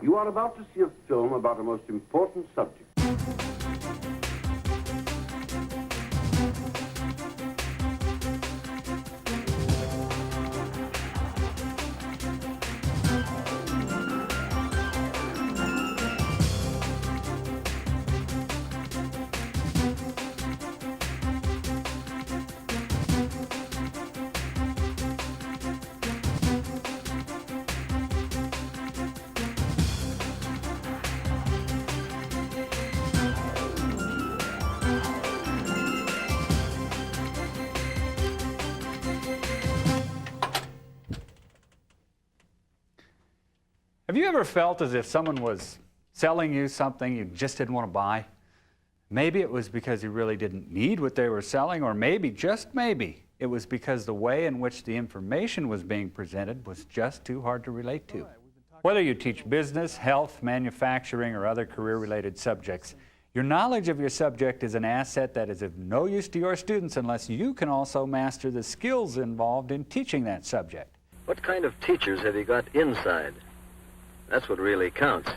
You are about to see a film about a most important subject. Have you ever felt as if someone was selling you something you just didn't want to buy? Maybe it was because you really didn't need what they were selling, or maybe, just maybe, it was because the way in which the information was being presented was just too hard to relate to. Whether you teach business, health, manufacturing, or other career-related subjects, your knowledge of your subject is an asset that is of no use to your students unless you can also master the skills involved in teaching that subject. What kind of teachers have you got inside? That's what really counts.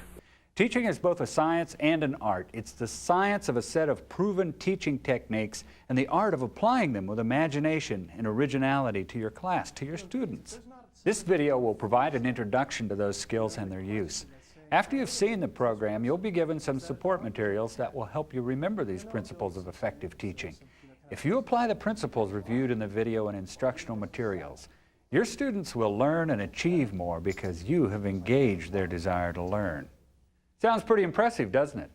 Teaching is both a science and an art. It's the science of a set of proven teaching techniques and the art of applying them with imagination and originality to your class, to your students. This video will provide an introduction to those skills and their use. After you've seen the program, you'll be given some support materials that will help you remember these principles of effective teaching. If you apply the principles reviewed in the video and instructional materials, your students will learn and achieve more because you have engaged their desire to learn. Sounds pretty impressive, doesn't it?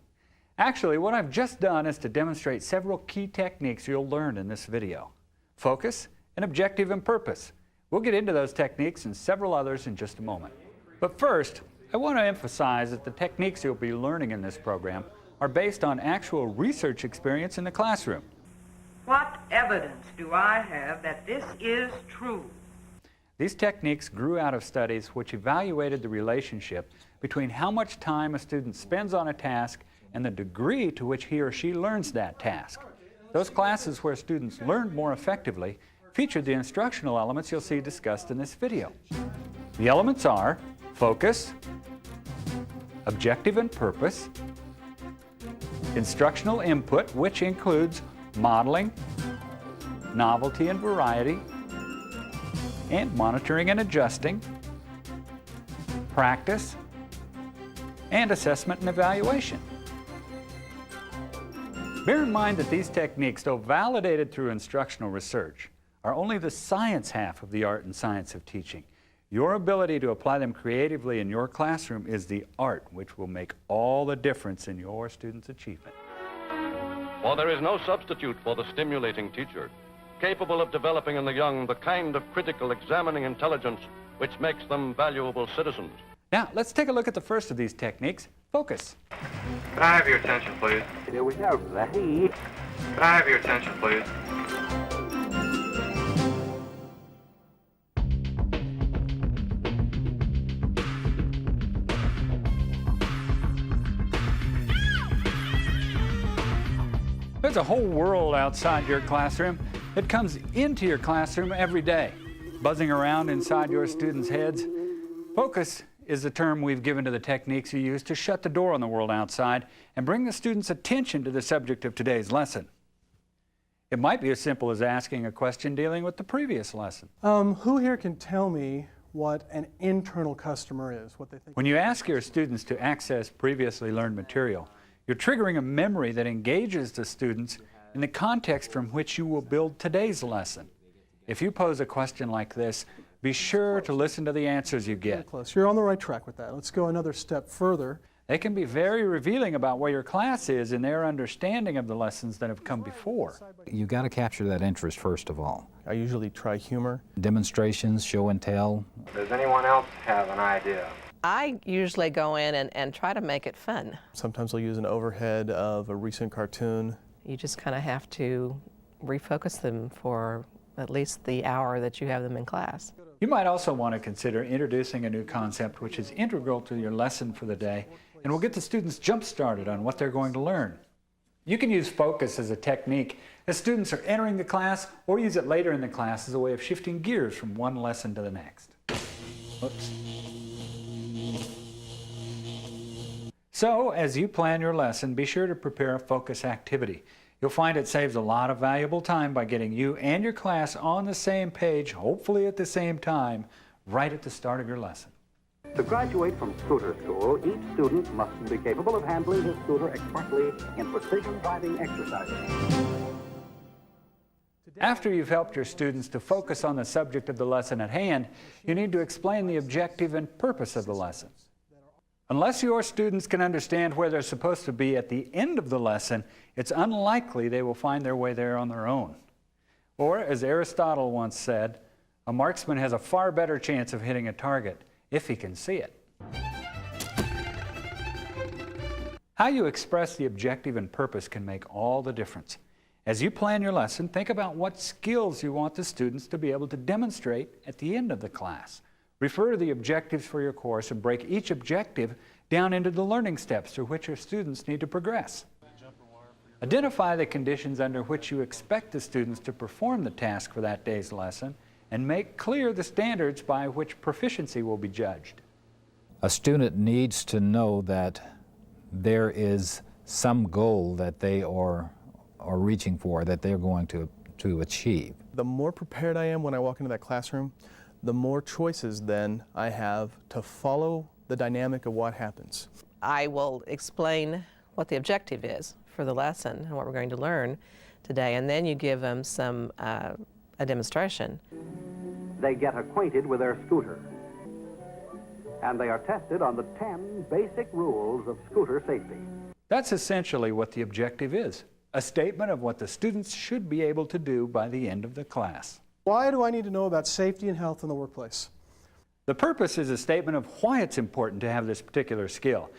Actually, what I've just done is to demonstrate several key techniques you'll learn in this video. Focus and objective and purpose. We'll get into those techniques and several others in just a moment. But first, I want to emphasize that the techniques you'll be learning in this program are based on actual research experience in the classroom. What evidence do I have that this is true? These techniques grew out of studies which evaluated the relationship between how much time a student spends on a task and the degree to which he or she learns that task. Those classes where students learned more effectively featured the instructional elements you'll see discussed in this video. The elements are focus, objective and purpose, instructional input, which includes modeling, novelty and variety, and monitoring and adjusting, practice, and assessment and evaluation. Bear in mind that these techniques, though validated through instructional research, are only the science half of the art and science of teaching. Your ability to apply them creatively in your classroom is the art which will make all the difference in your students' achievement. For there is no substitute for the stimulating teacher, capable of developing in the young the kind of critical, examining intelligence which makes them valuable citizens. Now, let's take a look at the first of these techniques, focus. Could I have your attention, please? Here we have the heat. Could I have your attention, please? There's a whole world outside your classroom. It comes into your classroom every day, buzzing around inside your students' heads. Focus is the term we've given to the techniques you use to shut the door on the world outside and bring the students' attention to the subject of today's lesson. It might be as simple as asking a question dealing with the previous lesson. Who here can tell me what an internal customer is, what they think? When you ask your students to access previously learned material, you're triggering a memory that engages the students in the context from which you will build today's lesson. If you pose a question like this, be sure to listen to the answers you get. Close. You're on the right track with that. Let's go another step further. They can be very revealing about where your class is in their understanding of the lessons that have come before. You got to capture that interest first of all. I usually try humor. Demonstrations, show and tell. Does anyone else have an idea? I usually go in and try to make it fun. Sometimes I'll use an overhead of a recent cartoon. You just kind of have to refocus them for at least the hour that you have them in class. You might also want to consider introducing a new concept which is integral to your lesson for the day and will get the students jump-started on what they're going to learn. You can use focus as a technique as students are entering the class, or use it later in the class as a way of shifting gears from one lesson to the next. Oops. So, as you plan your lesson, be sure to prepare a focus activity. You'll find it saves a lot of valuable time by getting you and your class on the same page, hopefully at the same time, right at the start of your lesson. To graduate from scooter school, each student must be capable of handling his scooter expertly in precision driving exercises. After you've helped your students to focus on the subject of the lesson at hand, you need to explain the objective and purpose of the lesson. Unless your students can understand where they're supposed to be at the end of the lesson, it's unlikely they will find their way there on their own. Or, as Aristotle once said, a marksman has a far better chance of hitting a target if he can see it. How you express the objective and purpose can make all the difference. As you plan your lesson, think about what skills you want the students to be able to demonstrate at the end of the class. Refer to the objectives for your course and break each objective down into the learning steps through which your students need to progress. Identify the conditions under which you expect the students to perform the task for that day's lesson and make clear the standards by which proficiency will be judged. A student needs to know that there is some goal that they are reaching for, that they're going to achieve. The more prepared I am when I walk into that classroom, the more choices then I have to follow the dynamic of what happens. I will explain what the objective is for the lesson and what we're going to learn today, and then you give them some a demonstration. They get acquainted with their scooter, and they are tested on the 10 basic rules of scooter safety. That's essentially what the objective is, a statement of what the students should be able to do by the end of the class. Why do I need to know about safety and health in the workplace? The purpose is a statement of why it's important to have this particular skill.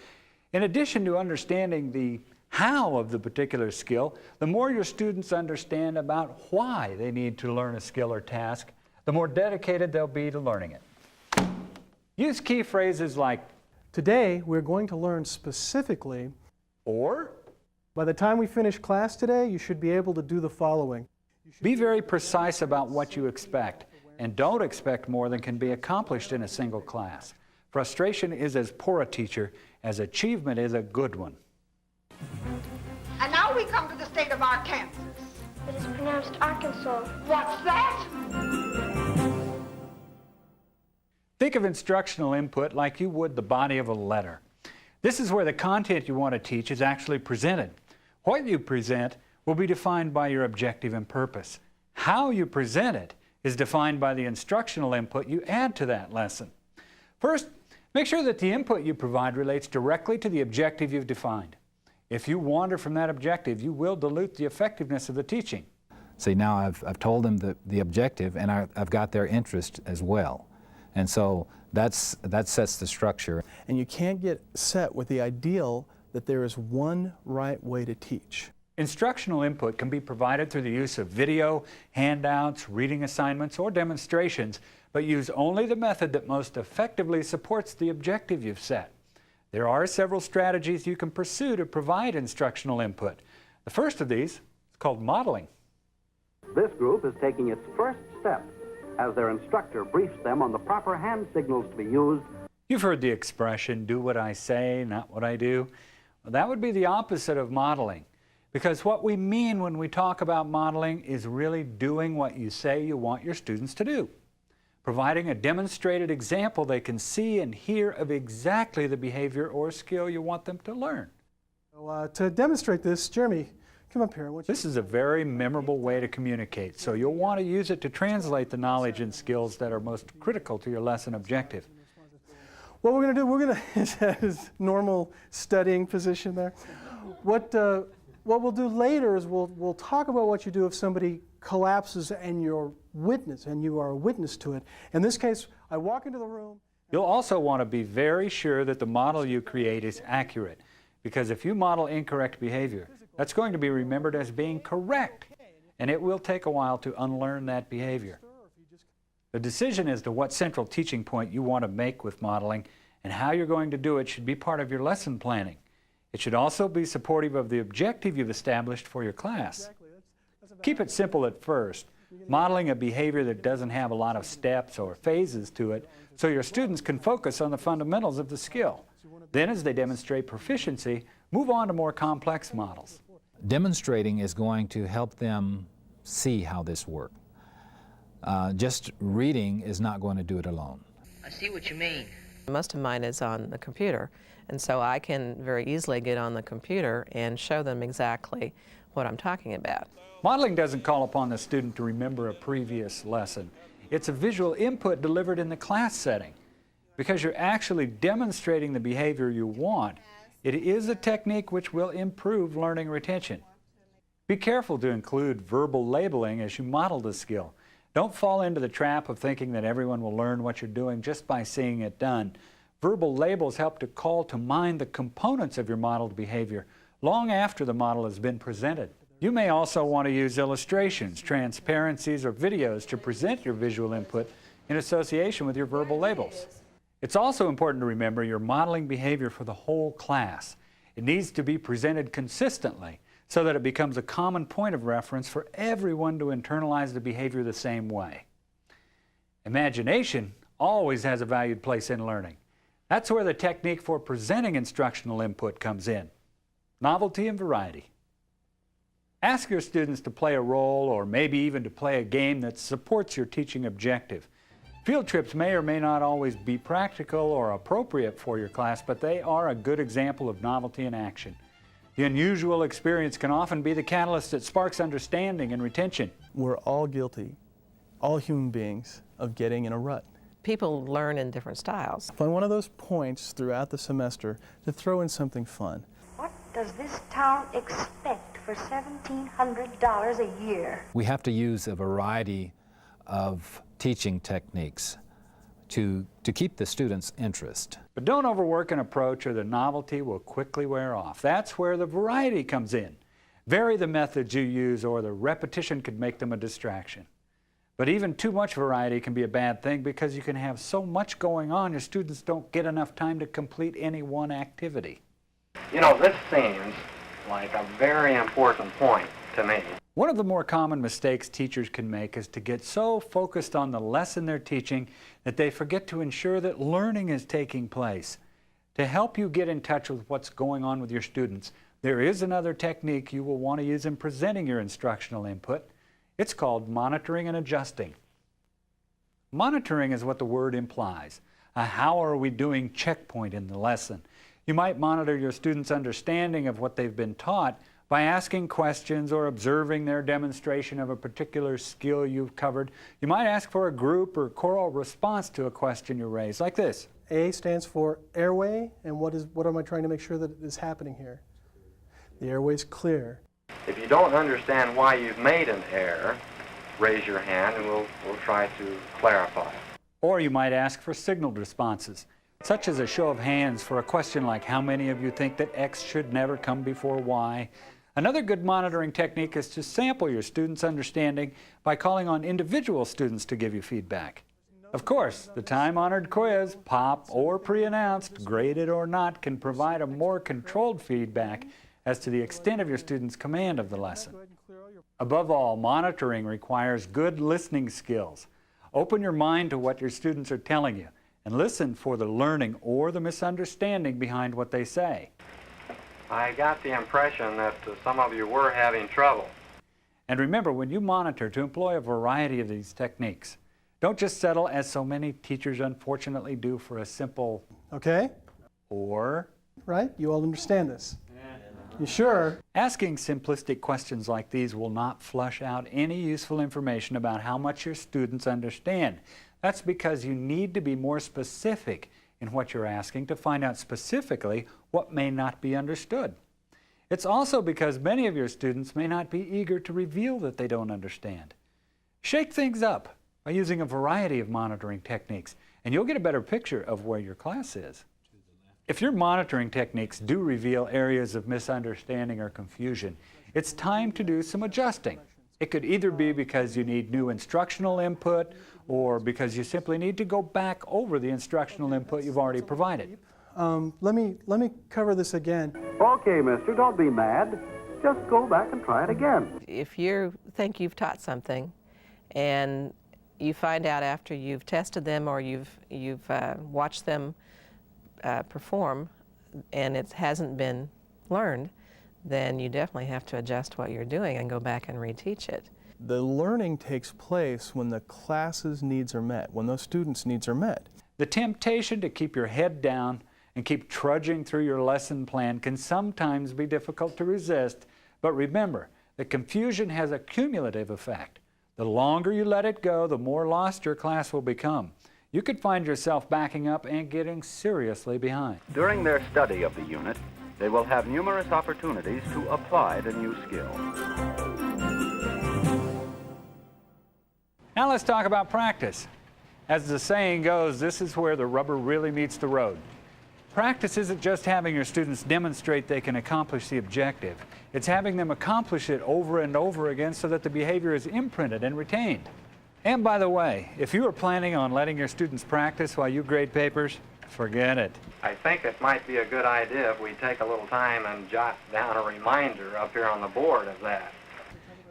In addition to understanding the how of the particular skill, the more your students understand about why they need to learn a skill or task, the more dedicated they'll be to learning it. Use key phrases like, Today, we're going to learn specifically, or, by the time we finish class today, you should be able to do the following. be very precise about what you expect, and don't expect more than can be accomplished in a single class. Frustration is as poor a teacher as achievement is a good one. And now we come to the state of Arkansas. It is pronounced Arkansas. What's that? Think of instructional input like you would the body of a letter. This is where the content you want to teach is actually presented. What you present will be defined by your objective and purpose. How you present it is defined by the instructional input you add to that lesson. First, make sure that the input you provide relates directly to the objective you've defined. If you wander from that objective, you will dilute the effectiveness of the teaching. See, now I've told them the objective, and I've got their interest as well. And so that sets the structure. And you can't get set with the ideal that there is one right way to teach. Instructional input can be provided through the use of video, handouts, reading assignments, or demonstrations, but use only the method that most effectively supports the objective you've set. There are several strategies you can pursue to provide instructional input. The first of these is called modeling. This group is taking its first step as their instructor briefs them on the proper hand signals to be used. You've heard the expression, do what I say, not what I do. Well, that would be the opposite of modeling, because what we mean when we talk about modeling is really doing what you say you want your students to do, providing a demonstrated example they can see and hear of exactly the behavior or skill you want them to learn. So, to demonstrate this, Jeremy, come up here. This is a very memorable way to communicate, so you'll want to use it to translate the knowledge and skills that are most critical to your lesson objective. What we're going to do, we're going to, his normal studying position there. What we'll do later is we'll talk about what you do if somebody collapses and you're witness, and you are a witness to it. In this case, I walk into the room. You'll also want to be very sure that the model you create is accurate, because if you model incorrect behavior, that's going to be remembered as being correct, and it will take a while to unlearn that behavior. The decision as to what central teaching point you want to make with modeling and how you're going to do it should be part of your lesson planning. It should also be supportive of the objective you've established for your class. Keep it simple at first, modeling a behavior that doesn't have a lot of steps or phases to it so your students can focus on the fundamentals of the skill. Then, as they demonstrate proficiency, move on to more complex models. Demonstrating is going to help them see how this works. Just reading is not going to do it alone. I see what you mean. Most of mine is on the computer, and so I can very easily get on the computer and show them exactly what I'm talking about. Modeling doesn't call upon the student to remember a previous lesson. It's a visual input delivered in the class setting. Because you're actually demonstrating the behavior you want, it is a technique which will improve learning retention. Be careful to include verbal labeling as you model the skill. Don't fall into the trap of thinking that everyone will learn what you're doing just by seeing it done. Verbal labels help to call to mind the components of your modeled behavior long after the model has been presented. You may also want to use illustrations, transparencies, or videos to present your visual input in association with your verbal labels. It's also important to remember you're modeling behavior for the whole class. It needs to be presented consistently so that it becomes a common point of reference for everyone to internalize the behavior the same way. Imagination always has a valued place in learning. That's where the technique for presenting instructional input comes in. Novelty and variety. Ask your students to play a role or maybe even to play a game that supports your teaching objective. Field trips may or may not always be practical or appropriate for your class, but they are a good example of novelty in action. The unusual experience can often be the catalyst that sparks understanding and retention. We're all guilty, all human beings, of getting in a rut. People learn in different styles. Find one of those points throughout the semester to throw in something fun. What does this town expect for $1,700 a year? We have to use a variety of teaching techniques to keep the students' interest. But don't overwork an approach or the novelty will quickly wear off. That's where the variety comes in. Vary the methods you use or the repetition could make them a distraction. But even too much variety can be a bad thing because you can have so much going on your students don't get enough time to complete any one activity. You know, this seems like a very important point to me. One of the more common mistakes teachers can make is to get so focused on the lesson they're teaching that they forget to ensure that learning is taking place. To help you get in touch with what's going on with your students, there is another technique you will want to use in presenting your instructional input. It's called monitoring and adjusting. Monitoring is what the word implies. A how are we doing checkpoint in the lesson. You might monitor your students' understanding of what they've been taught by asking questions or observing their demonstration of a particular skill you've covered. You might ask for a group or choral response to a question you raise, like this. A stands for airway, and what am I trying to make sure that is happening here? The airway's clear. If you don't understand why you've made an error, raise your hand and we'll try to clarify. Or you might ask for signaled responses, such as a show of hands for a question like how many of you think that X should never come before Y? Another good monitoring technique is to sample your students' understanding by calling on individual students to give you feedback. Of course, the time-honored quiz, pop or pre-announced, graded or not, can provide a more controlled feedback as to the extent of your students' command of the lesson. Above all, monitoring requires good listening skills. Open your mind to what your students are telling you and listen for the learning or the misunderstanding behind what they say. I got the impression that some of you were having trouble. And remember, when you monitor, to employ a variety of these techniques. Don't just settle, as so many teachers unfortunately do, for a simple Okay? or. Right? You all understand this? You sure? Asking simplistic questions like these will not flush out any useful information about how much your students understand. That's because you need to be more specific in what you're asking to find out specifically what may not be understood. It's also because many of your students may not be eager to reveal that they don't understand. Shake things up by using a variety of monitoring techniques, and you'll get a better picture of where your class is. If your monitoring techniques do reveal areas of misunderstanding or confusion, it's time to do some adjusting. It could either be because you need new instructional input or because you simply need to go back over the instructional input you've already provided. Let me cover this again. Okay, mister, don't be mad. Just go back and try it again. If you think you've taught something and you find out after you've tested them or you've watched them perform and it hasn't been learned, then you definitely have to adjust what you're doing and go back and reteach it. The learning takes place when the class's needs are met, when those students' needs are met. The temptation to keep your head down and keep trudging through your lesson plan can sometimes be difficult to resist, but remember, the confusion has a cumulative effect. The longer you let it go, the more lost your class will become. You could find yourself backing up and getting seriously behind. During their study of the unit, they will have numerous opportunities to apply the new skill. Now let's talk about practice. As the saying goes, this is where the rubber really meets the road. Practice isn't just having your students demonstrate they can accomplish the objective. It's having them accomplish it over and over again so that the behavior is imprinted and retained. And by the way, if you are planning on letting your students practice while you grade papers, forget it. I think it might be a good idea if we take a little time and jot down a reminder up here on the board of that.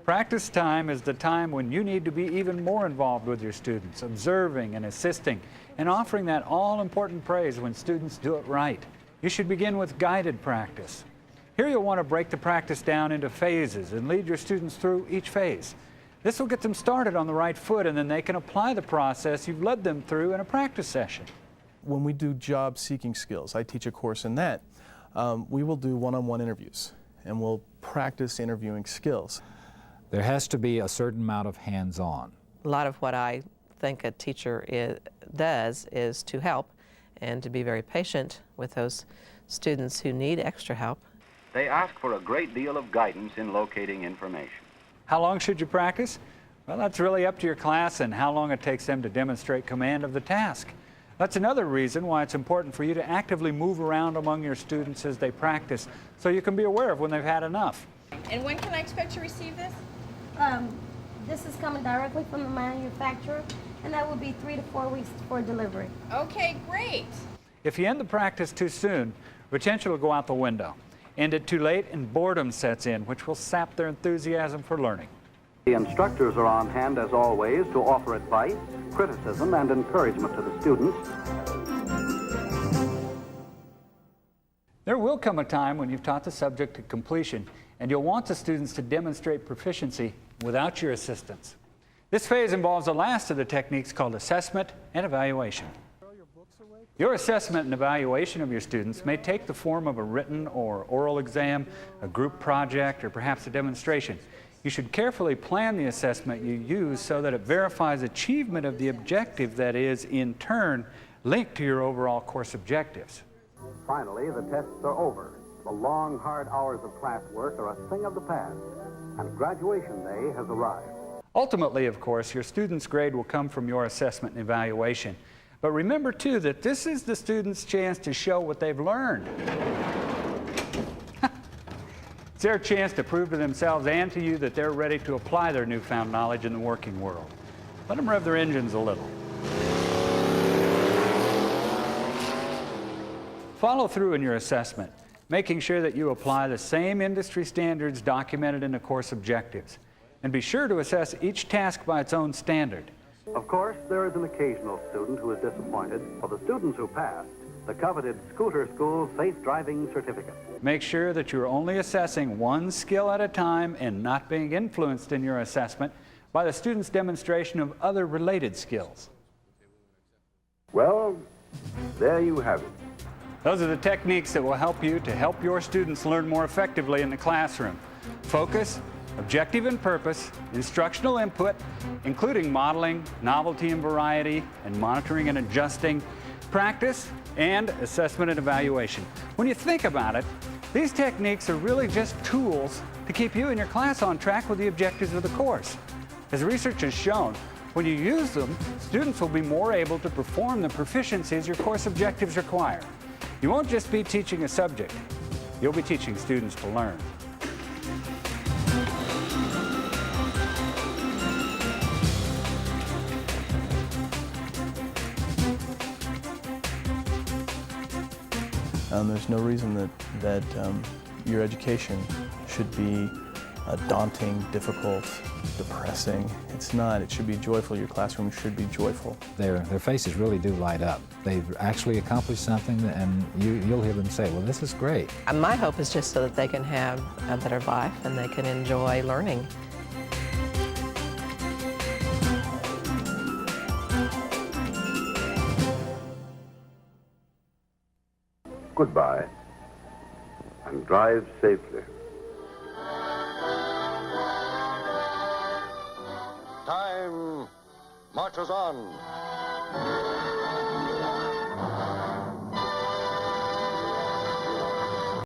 Practice time is the time when you need to be even more involved with your students, observing and assisting, and offering that all-important praise when students do it right. You should begin with guided practice. Here you'll want to break the practice down into phases and lead your students through each phase. This will get them started on the right foot, and then they can apply the process you've led them through in a practice session. When we do job-seeking skills, I teach a course in that, we will do one-on-one interviews, and we'll practice interviewing skills. There has to be a certain amount of hands-on. A lot of what I think a teacher does is to help and to be very patient with those students who need extra help. They ask for a great deal of guidance in locating information. How long should you practice? Well, that's really up to your class and how long it takes them to demonstrate command of the task. That's another reason why it's important for you to actively move around among your students as they practice so you can be aware of when they've had enough. And when can I expect to receive this? This is coming directly from the manufacturer, and that will be 3 to 4 weeks for delivery. Okay, great. If you end the practice too soon, retention will go out the window. End it too late and boredom sets in, which will sap their enthusiasm for learning. The instructors are on hand, as always, to offer advice, criticism, and encouragement to the students. There will come a time when you've taught the subject to completion, and you'll want the students to demonstrate proficiency without your assistance. This phase involves the last of the techniques called assessment and evaluation. Your assessment and evaluation of your students may take the form of a written or oral exam, a group project, or perhaps a demonstration. You should carefully plan the assessment you use so that it verifies achievement of the objective that is, in turn, linked to your overall course objectives. Finally, the tests are over. The long, hard hours of classwork are a thing of the past, and graduation day has arrived. Ultimately, of course, your student's grade will come from your assessment and evaluation. But remember, too, that this is the student's chance to show what they've learned. It's their chance to prove to themselves and to you that they're ready to apply their newfound knowledge in the working world. Let them rev their engines a little. Follow through in your assessment, making sure that you apply the same industry standards documented in the course objectives. And be sure to assess each task by its own standard. Of course, there is an occasional student who is disappointed. For the students who passed, the coveted Scooter School Safe Driving Certificate. Make sure that you're only assessing one skill at a time and not being influenced in your assessment by the student's demonstration of other related skills. Well, there you have it. Those are the techniques that will help you to help your students learn more effectively in the classroom. Focus, objective and purpose, instructional input, including modeling, novelty and variety, and monitoring and adjusting, practice, and assessment and evaluation. When you think about it, these techniques are really just tools to keep you and your class on track with the objectives of the course. As research has shown, when you use them, students will be more able to perform the proficiencies your course objectives require. You won't just be teaching a subject, you'll be teaching students to learn. There's no reason that your education should be daunting, difficult, depressing. It's not. It should be joyful. Your classroom should be joyful. Their faces really do light up. They've actually accomplished something, and you'll hear them say, well, this is great. My hope is just so that they can have a better life and they can enjoy learning. Goodbye, and drive safely. Time marches on.